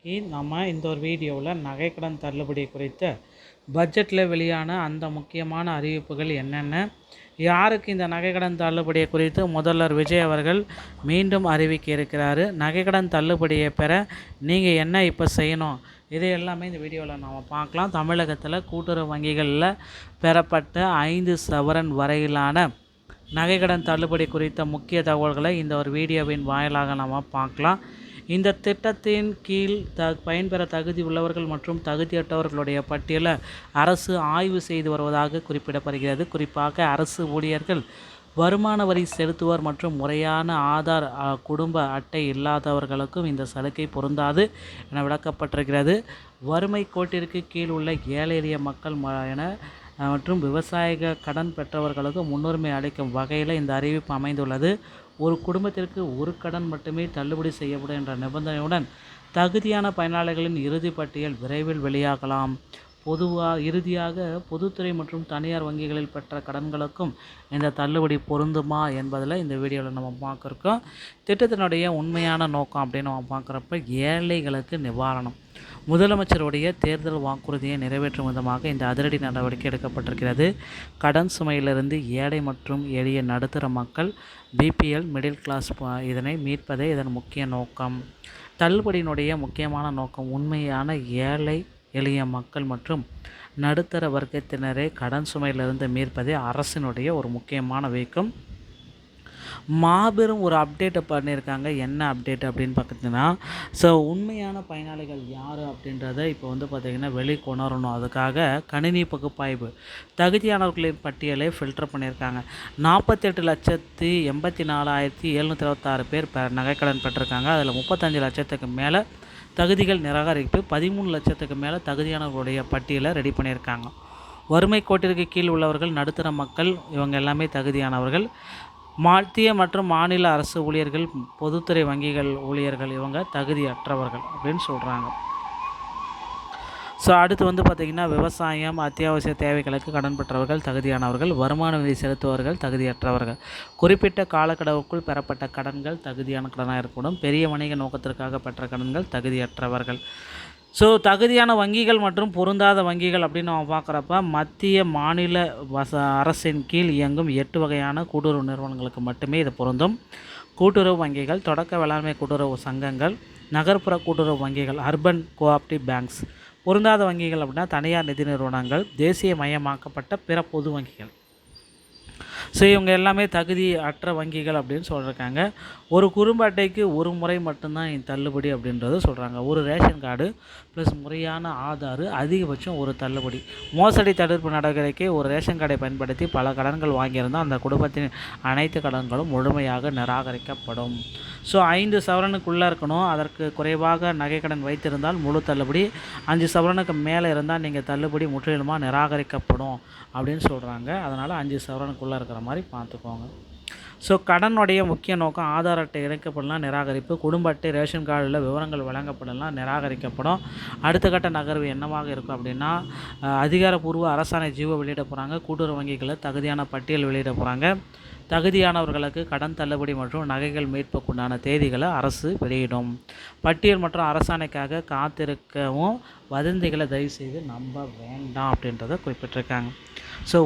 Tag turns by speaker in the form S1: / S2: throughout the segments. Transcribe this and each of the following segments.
S1: நம்ம இந்த ஒரு வீடியோவில் நகைக்கடன் தள்ளுபடி குறித்த பட்ஜெட்டில் வெளியான அந்த முக்கியமான அறிவிப்புகள் என்னென்ன, யாருக்கு இந்த நகைக்கடன் தள்ளுபடியை குறித்து முதல்வர் விஜய் அவர்கள் மீண்டும் அறிவிக்க இருக்கிறாரு, நகைக்கடன் தள்ளுபடியை பெற நீங்கள் என்ன இப்போ செய்யணும், இது எல்லாமே இந்த வீடியோவில் நாம் பார்க்கலாம். தமிழகத்தில் கூட்டுறவு வங்கிகளில் பெறப்பட்ட 5 சவரன் வரையிலான நகைக்கடன் தள்ளுபடி குறித்த முக்கிய தகவல்களை இந்த ஒரு வீடியோவின் வாயிலாக நாம் பார்க்கலாம். இந்த திட்டத்தின் கீழ் பயன்பெற தகுதி உள்ளவர்கள் மற்றும் தகுதியற்றவர்களுடைய பட்டியலை அரசு ஆய்வு செய்து வருவதாக குறிப்பிடப்படுகிறது. குறிப்பாக அரசு ஊழியர்கள், வருமான வரி செலுத்துவோர் மற்றும் முறையான ஆதார் குடும்ப அட்டை இல்லாதவர்களுக்கும் இந்த சலுகை பொருந்தாது என விளக்கப்பட்டிருக்கிறது. வறுமை கோட்டிற்கு கீழ் உள்ள ஏழை எளிய மக்கள் மற்றும் விவசாய கடன் பெற்றவர்களுக்கு முன்னுரிமை அளிக்கும் வகையில் இந்த அறிவிப்பு அமைந்துள்ளது. ஒரு குடும்பத்திற்கு ஒரு கடன் மட்டுமே தள்ளுபடி செய்யப்படும் என்ற நிபந்தனையுடன் தகுதியான பயனாளிகளின் இறுதி பட்டியல் விரைவில் வெளியாகலாம். இறுதியாக பொதுத்துறை மற்றும் தனியார் வங்கிகளில் பெற்ற கடன்களுக்கும் இந்த தள்ளுபடி பொருந்துமா என்பதில் இந்த வீடியோவில் நம்ம பார்க்குறோம். திட்டத்தினுடைய உண்மையான நோக்கம் அப்படின்னு நம்ம பார்க்குறப்ப ஏழைகளுக்கு நிவாரணம். முதலமைச்சருடைய தேர்தல் வாக்குறுதியை நிறைவேற்றும் விதமாக இந்த அதிரடி நடவடிக்கை எடுக்கப்பட்டிருக்கிறது. கடன் சுமையிலிருந்து ஏழை மற்றும் எளிய நடுத்தர மக்கள், பிபிஎல், மிடில் கிளாஸ் இதனை மீட்பதே இதன் முக்கிய நோக்கம். தள்ளுபடியினுடைய முக்கியமான நோக்கம் உண்மையான ஏழை எளிய மக்கள் மற்றும் நடுத்தர வர்க்கத்தினரை கடன் சுமையிலிருந்து மீட்பதே அரசினுடைய ஒரு முக்கியமான வேகம். மாபெரும் ஒரு அப்டேட்டை பண்ணியிருக்காங்க. என்ன அப்டேட் அப்படின்னு பார்த்தீங்கன்னா, உண்மையான பயனாளிகள் யார் அப்படின்றத இப்போ பார்த்திங்கன்னா வெளிக்கொணரணும். அதுக்காக கணினி பகுப்பாய்வு தகுதியானவர்களின் பட்டியலை ஃபில்டர் பண்ணியிருக்காங்க. 48,84,726 பேர் நகைக்கடன் பெற்றிருக்காங்க. அதில் 35 லட்சத்துக்கு மேலே தகுதிகள் நிராகரிப்பு, 13 லட்சத்துக்கு மேலே தகுதியானவர்களுடைய பட்டியலை ரெடி பண்ணியிருக்காங்க. வறுமை கோட்டிற்கு கீழ் உள்ளவர்கள், நடுத்தர மக்கள், இவங்க எல்லாமே தகுதியானவர்கள். மத்திய மற்றும் மாநில அரசு ஊழியர்கள், பொதுத்துறை வங்கிகள் ஊழியர்கள், இவங்க தகுதியற்றவர்கள் அப்படின்னு சொல்கிறாங்க. அடுத்து பார்த்திங்கன்னா விவசாயம், அத்தியாவசிய தேவைகளுக்கு கடன் பெற்றவர்கள் தகுதியானவர்கள், வருமான வரி செலுத்துவர்கள் தகுதியற்றவர்கள், குறிப்பிட்ட காலக்கெடுவுக்குள் பெறப்பட்ட கடன்கள் தகுதியான கடனாக இருக்கணும், பெரிய வணிக நோக்கத்திற்காக பெற்ற கடன்கள் தகுதியற்றவர்கள். தகுதியான வங்கிகள் மற்றும் பொருந்தாத வங்கிகள் அப்படின்னு நம்ம பார்க்குறப்ப மத்திய மாநில அரசின் கீழ் இயங்கும் 8 வகையான கூட்டுறவு நிறுவனங்களுக்கு மட்டுமே இது பொருந்தும். கூட்டுறவு வங்கிகள், தொடக்க வேளாண்மை கூட்டுறவு சங்கங்கள், நகர்ப்புற கூட்டுறவு வங்கிகள், அர்பன் கோஆப்டிவ் பேங்க்ஸ். பொருந்தாத வங்கிகள் அப்படின்னா தனியார் நிதி நிறுவனங்கள், தேசிய மயமாக்கப்பட்ட பிற பொது வங்கிகள். இவங்க எல்லாமே தகுதி அற்ற வங்கிகள் அப்படின்னு சொல்லியிருக்காங்க. ஒரு குடும்ப அட்டைக்கு ஒரு முறை மட்டும்தான் தள்ளுபடி அப்படின்றது சொல்கிறாங்க. ஒரு ரேஷன் கார்டு ப்ளஸ் முறையான ஆதார், அதிகபட்சம் ஒரு தள்ளுபடி. மோசடி தடுப்பு நடவடிக்கை, ஒரு ரேஷன் கார்டை பயன்படுத்தி பல கடன்கள் வாங்கியிருந்தால் அந்த குடும்பத்தின் அனைத்து கடன்களும் முழுமையாக நிராகரிக்கப்படும். 5 சவரனுக்குள்ளே இருக்கணும். அதற்கு குறைவாக நகைக்கடன் வைத்திருந்தால் முழு தள்ளுபடி, 5 சவரனுக்கு மேலே இருந்தால் நீங்கள் தள்ளுபடி முற்றிலுமாக நிராகரிக்கப்படும் அப்படின்னு சொல்கிறாங்க. அதனால் 5 சவரனுக்குள்ளே இருக்கிற மாதிரி பார்த்துக்கோங்க. கடனுடைய முக்கிய நோக்கம் ஆதார் அட்டை இணைக்கப்படலாம், நிராகரிப்பு. குடும்ப அட்டை, ரேஷன் கார்டில் விவரங்கள் வழங்கப்படலாம், நிராகரிக்கப்படும். அடுத்த கட்ட நகர்வு என்னவாக இருக்கும் அப்படின்னா, அதிகாரப்பூர்வ அரசாணை ஜீவோ வெளியிட போகிறாங்க. கூட்டுறவு வங்கிகளில் தகுதியான பட்டியல் வெளியிட போகிறாங்க. தகுதியானவர்களுக்கு கடன் தள்ளுபடி மற்றும் நகைகள் மீட்புக்குண்டான தேதிகளை அரசு வெளியிடும். பட்டியல் மற்றும் அரசாணைக்காக காத்திருக்கவும் வதந்திகளை தயவுசெய்து நம்ப வேண்டாம் அப்படின்றத குறிப்பிட்டிருக்காங்க.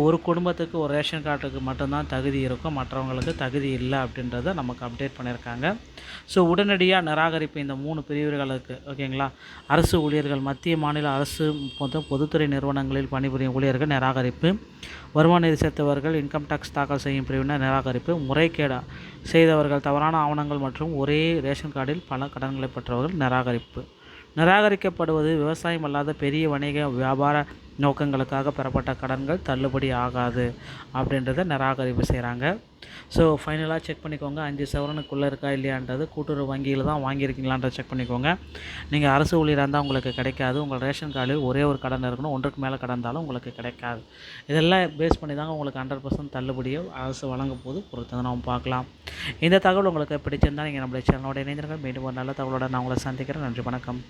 S1: ஒரு குடும்பத்துக்கு ஒரு ரேஷன் கார்டுக்கு மட்டும்தான் தகுதி இருக்கும், மற்றவங்களுக்கு தகுதி இல்லை அப்படின்றத நமக்கு அப்டேட் பண்ணியிருக்காங்க. உடனடியாக நிராகரிப்பு இந்த 3 பிரிவுகளுக்கு, ஓகேங்களா. அரசு ஊழியர்கள், மத்திய மாநில அரசு பொதுத்துறை நிறுவனங்களில் பணிபுரியும் ஊழியர்கள் நிராகரிப்பு, வருமான நிதி செலுத்துவர்கள், இன்கம் டேக்ஸ் தாக்கல் செய்யும் பிரிவினர் நிராகரிப்பு, முறைகேடு செய்தவர்கள், தவறான ஆவணங்கள் மற்றும் ஒரே ரேஷன் கார்டில் பல கடன்களை பெற்றவர்கள் நிராகரிப்பு. நிராகரிக்கப்படுவது விவசாயம் அல்லாத பெரிய வணிக வியாபார நோக்கங்களுக்காக பெறப்பட்ட கடன்கள் தள்ளுபடி ஆகாது அப்படின்றத நிராகரிப்பு செய்கிறாங்க. ஃபைனலாக செக் பண்ணிக்கோங்க, 5 சவரனுக்குள்ளே இருக்கா இல்லையான்றது. கூட்டுறவு வங்கியில் தான் வாங்கியிருக்கீங்களான்றதை செக் பண்ணிக்கோங்க. நீங்கள் அரசு ஊழியராக இருந்தால் உங்களுக்கு கிடைக்காது. உங்கள் ரேஷன் கார்டில் ஒரே ஒரு கடன் இருக்கணும், 1க்கு மேலே கடன் இருந்தாலும் உங்களுக்கு கிடைக்காது. இதெல்லாம் பேஸ் பண்ணி தாங்க உங்களுக்கு 100% தள்ளுபடியை அரசு வழங்கும் போது பொறுத்து நம்ம பார்க்கலாம். இந்த தகவல் உங்களுக்கு பிடிச்சிருந்தால் நீங்கள் நம்மளுடைய சேனலோட இணைந்திருங்க. மீண்டும் ஒரு நல்ல தகவலோட நான் உங்களை சந்திக்கிறேன். நன்றி, வணக்கம்.